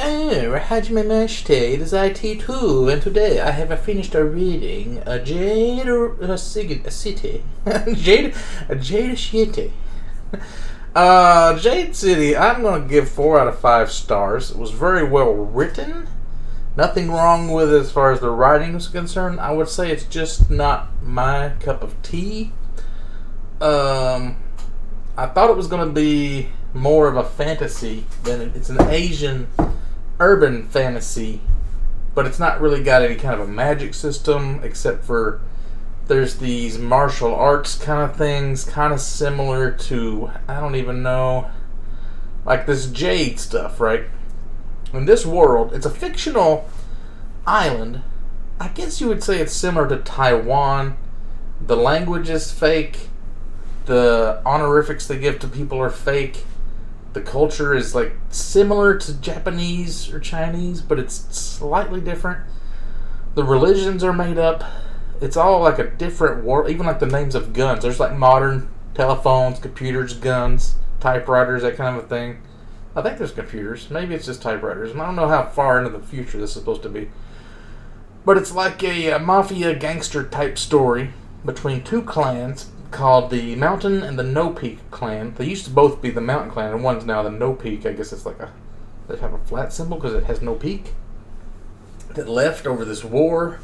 Oh, Hajime Mashite, it is IT2, and today I have finished reading Jade City. Jade City. Jade City, I'm going to give 4 out of 5 stars. It was very well written. Nothing wrong with it as far as the writing is concerned. I would say it's just not my cup of tea. I thought it was going to be more of a fantasy than it's an Asian urban fantasy, but it's not really got any kind of a magic system except for there's these martial arts kind of things, kind of similar to, I don't even know, like this Jade stuff, right? In this world, it's a fictional island. I guess you would say it's similar to Taiwan. The language is fake. The honorifics they give to people are fake. The culture is like similar to Japanese or Chinese, but it's slightly different. The religions are made up. It's all like a different world. Even like the names of guns. There's like modern telephones, computers, guns, typewriters, that kind of a thing. I think there's computers. Maybe it's just typewriters. And I don't know how far into the future this is supposed to be. But it's like a mafia gangster type story between two clans called the Mountain and the No Peak clan. They used to both be the Mountain clan, and one's now the No Peak. I guess it's like they have a flat symbol because it has no peak. That left over this war.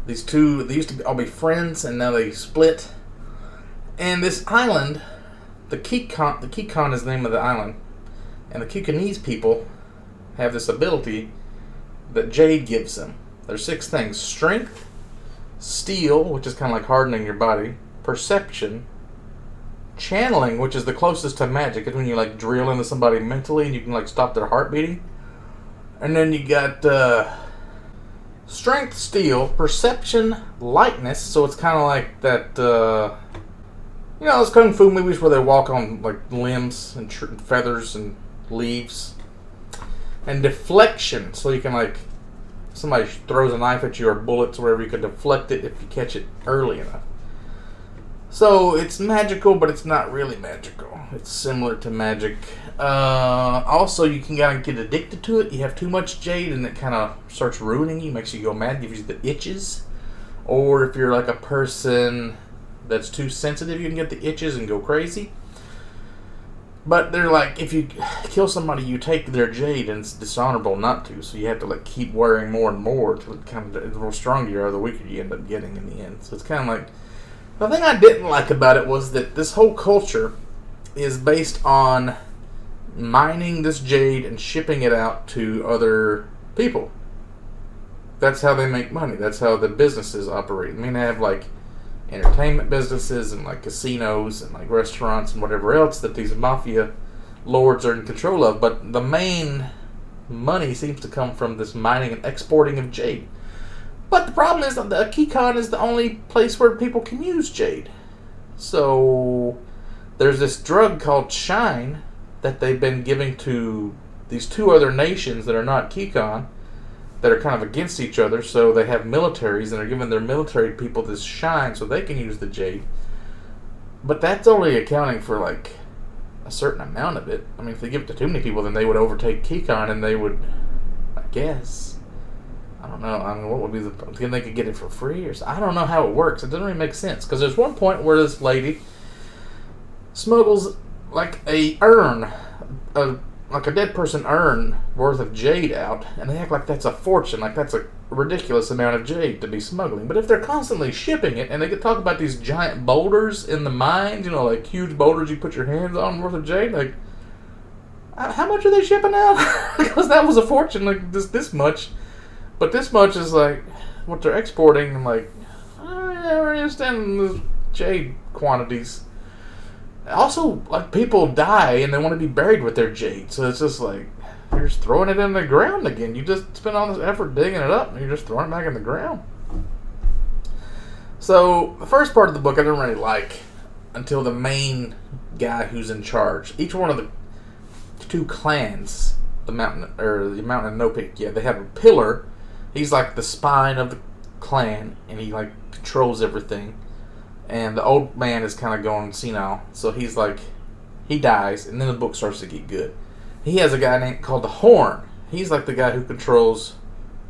These two, they used to all be friends, and now they split. And this island, the Kikon is the name of the island, and the Kukinese people have this ability that Jade gives them. There's 6 things: strength, steel, which is kind of like hardening your body, perception, channeling, which is the closest to magic. It's when you like drill into somebody mentally and you can like stop their heart beating. And then you got strength, steel, perception, lightness. So it's kind of like that, those kung fu movies where they walk on like limbs and feathers and leaves. And deflection, so you can like, somebody throws a knife at you or bullets or whatever, you can deflect it if you catch it early enough. So it's magical, but it's not really magical. It's similar to magic. Also, you can kind of get addicted to it. You have too much Jade, and it kind of starts ruining you, makes you go mad, gives you the itches. Or if you're like a person that's too sensitive, you can get the itches and go crazy. But they're like, if you kill somebody, you take their Jade, and it's dishonorable not to. So you have to like keep wearing more and more to kind of, the more stronger you are, the weaker you end up getting in the end. So it's kind of like, the thing I didn't like about it was that this whole culture is based on mining this Jade and shipping it out to other people. That's how they make money. That's how the businesses operate. I mean, they have like entertainment businesses and like casinos and like restaurants and whatever else that these mafia lords are in control of. But the main money seems to come from this mining and exporting of Jade. But the problem is that the Kikon is the only place where people can use Jade. So there's this drug called Shine that they've been giving to these 2 other nations that are not Kikon, that are kind of against each other. So they have militaries, and they're giving their military people this Shine so they can use the Jade. But that's only accounting for like a certain amount of it. I mean, if they give it to too many people, then they would overtake Kikon, and they would, I guess, I don't know. I mean, what would be the? They could get it for free, or I don't know how it works. It doesn't really make sense, because there's one point where this lady smuggles like a urn, like a dead person urn worth of Jade out, and they act like that's a fortune, like that's a ridiculous amount of Jade to be smuggling. But if they're constantly shipping it, and they could talk about these giant boulders in the mines, like huge boulders you put your hands on worth of Jade, like how much are they shipping out? Because that was a fortune, like this much. But this much is like what they're exporting, and like, I don't understand the Jade quantities. Also, like, people die and they want to be buried with their Jade, so it's just like, you're just throwing it in the ground again. You just spend all this effort digging it up, and you're just throwing it back in the ground. So, the first part of the book I didn't really like until the main guy who's in charge. Each one of the 2 clans, the Mountain and No Peak, they have a pillar. He's like the spine of the clan, and he like controls everything. And the old man is kind of going senile, so he's like, he dies, and then the book starts to get good. He has a guy called the Horn, He's like the guy who controls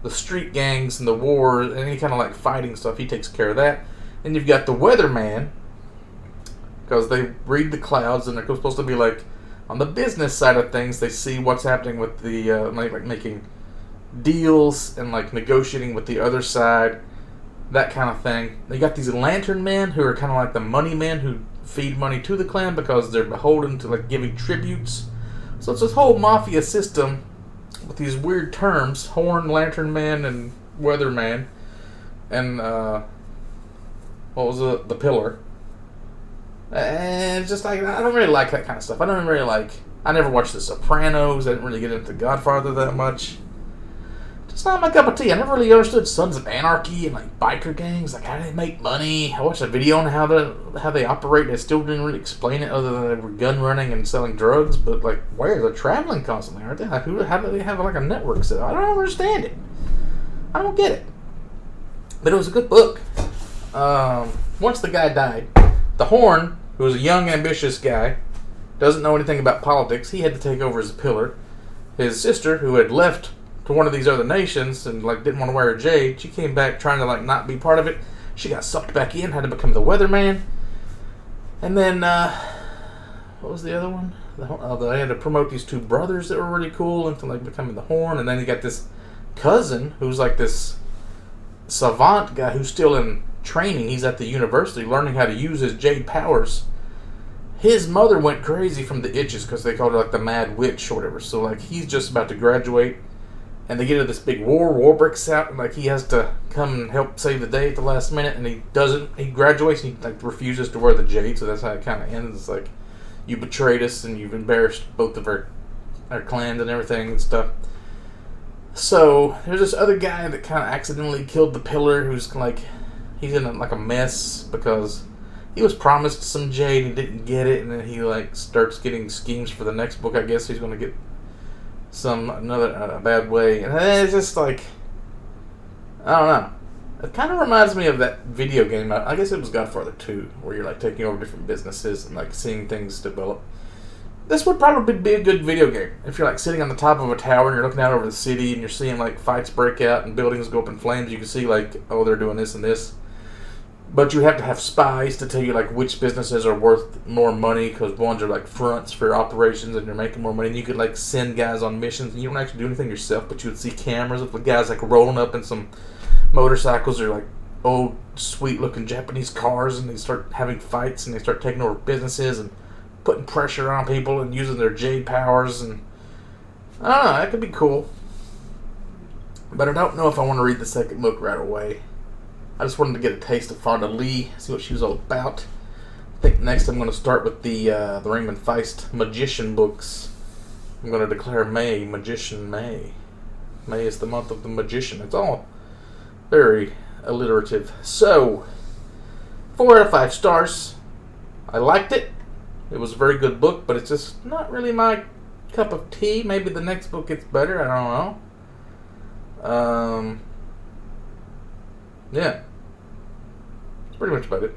the street gangs and the war and any kind of like fighting stuff. He takes care of that. And you've got the weatherman, because they read the clouds and they're supposed to be like on the business side of things. They see what's happening with the like making deals and like negotiating with the other side, that kind of thing. They got these lantern men who are kind of like the money men who feed money to the clan because they're beholden to like giving tributes. So it's this whole mafia system with these weird terms: horn, lantern man, and weatherman, and what was the pillar. And it's just like, I don't really like that kind of stuff. I don't really like. I never watched The Sopranos. I didn't really get into Godfather that much. It's not my cup of tea. I never really understood Sons of Anarchy and like biker gangs. Like, how do they make money? I watched a video on how they operate. They still didn't really explain it, other than they were gun running and selling drugs. But like, where they're traveling constantly, aren't they? Like, how do they have like a network set up? I don't understand it. I don't get it. But it was a good book. Once the guy died, the Horn, who was a young, ambitious guy, doesn't know anything about politics. He had to take over as a pillar. His sister, who had left to one of these other nations and like didn't want to wear a jade, she came back trying to like not be part of it. She got sucked back in, had to become the weatherman. And then what was the other one? They had to promote these two brothers that were really cool into like becoming the Horn. And then you got this cousin who's like this savant guy who's still in training. He's at the university learning how to use his jade powers. His mother went crazy from the itches because they called her like the Mad Witch or whatever. So like he's just about to graduate, and they get into this big war breaks out, and like he has to come and help save the day at the last minute, and he doesn't. He graduates and he like refuses to wear the jade, so that's how it kind of ends. It's like, you betrayed us and you've embarrassed both of our clans and everything and stuff. So there's this other guy that kind of accidentally killed the pillar, who's like, he's in a mess because he was promised some jade and didn't get it, and then he like starts getting schemes for the next book. I guess he's going to get another bad way, and it's just like, I don't know. It kind of reminds me of that video game. I guess it was Godfather 2, where you're like taking over different businesses and like seeing things develop. This would probably be a good video game if you're like sitting on the top of a tower and you're looking out over the city and you're seeing like fights break out and buildings go up in flames. You can see like, oh, they're doing this and this. But you have to have spies to tell you like which businesses are worth more money, because ones are like fronts for operations and you're making more money. And you could like send guys on missions and you don't actually do anything yourself, but you would see cameras of the guys like rolling up in some motorcycles or like old sweet looking Japanese cars, and they start having fights and they start taking over businesses and putting pressure on people and using their jade powers. And I don't know, that could be cool. But I don't know if I want to read the second book right away. I just wanted to get a taste of Fonda Lee, see what she was all about. I think next I'm going to start with the Raymond Feist Magician books. I'm going to declare May Magician May. May is the month of the magician. It's all very alliterative. So, 4 out of 5 stars. I liked it. It was a very good book, but it's just not really my cup of tea. Maybe the next book gets better. I don't know. Yeah. That's pretty much about it.